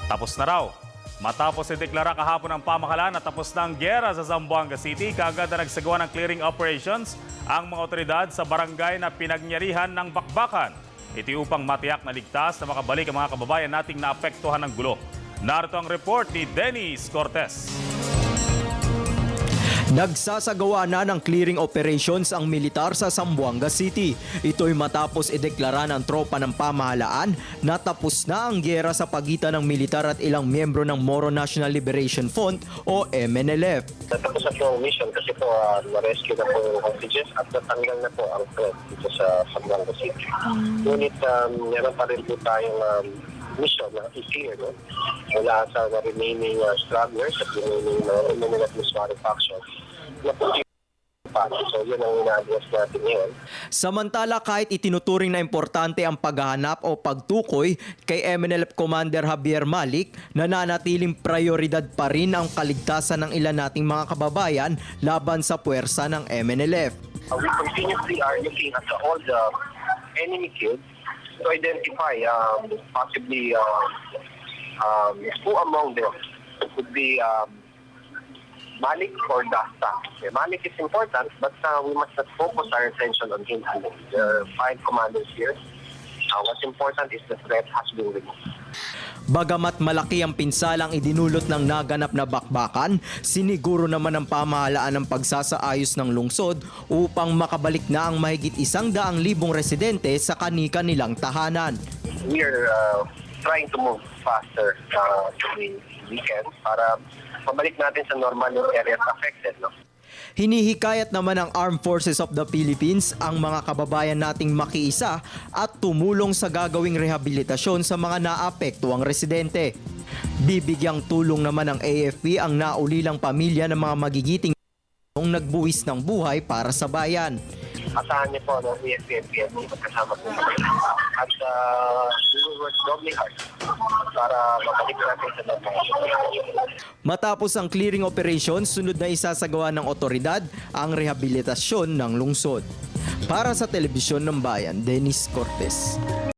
Tapos na raw. Matapos ideklara kahapon ng pamahalaan na tapos na ang gyera sa Zamboanga City, kaagad na nagsagawa ng clearing operations ang mga otoridad sa barangay na pinagnyarihan ng bakbakan. Ito upang matiyak na ligtas na makabalik ang mga kababayan nating naapektuhan ng gulo. Narito ang report ni Dennis Cortez. Nagsasagawa na ng clearing operations ang militar sa Zamboanga City. Ito'y matapos ideklara ng tropa ng pamahalaan na tapos na ang gyera sa pagitan ng militar at ilang miyembro ng Moro National Liberation Front o MNLF. Natapos na po ang mission kasi po na-rescue na po ang hostages at natanggal na po ang threat dito sa Zamboanga City. Ngunit meron pa rin po tayong mission na i-clear mula sa remaining stragglers at remaining MNLF missionary factions. So yun ang ina-address natin ngayon. Samantala, kahit itinuturing na importante ang paghahanap o pagtukoy kay MNLF Commander Javier Malik, nananatiling prioridad pa rin ang kaligtasan ng ilan nating mga kababayan laban sa puwersa ng MNLF. We continuously are looking at all the enemy kills to identify possibly who among them could be Malik or Dasta. Malik is important, but we must not focus our attention on him alone. There are 5 commanders here. What's important is the threat has been removed. Bagamat malaki ang pinsalang idinulot ng naganap na bakbakan, siniguro naman ng pamahalaan ang pagsasaayos ng lungsod upang makabalik na ang mahigit 100,000 residente sa kani-kanilang tahanan. We are trying to move faster during weekend para pabalik natin sa normal yung areas affected. Hinihikayat naman ng Armed Forces of the Philippines ang mga kababayan nating makiisa at tumulong sa gagawing rehabilitasyon sa mga naapektuang residente. Bibigyang tulong naman ng AFP ang naulilang pamilya ng mga magigiting nagbuwis ng buhay para sa bayan. Asahan niyo po ng AFP magkasama po kami. At we will work doubly hard para mabalik natin sa normal. Matapos ang clearing operation, sunod na isasagawa ng otoridad ang rehabilitasyon ng lungsod. Para sa Telebisyon ng Bayan, Dennis Cortez.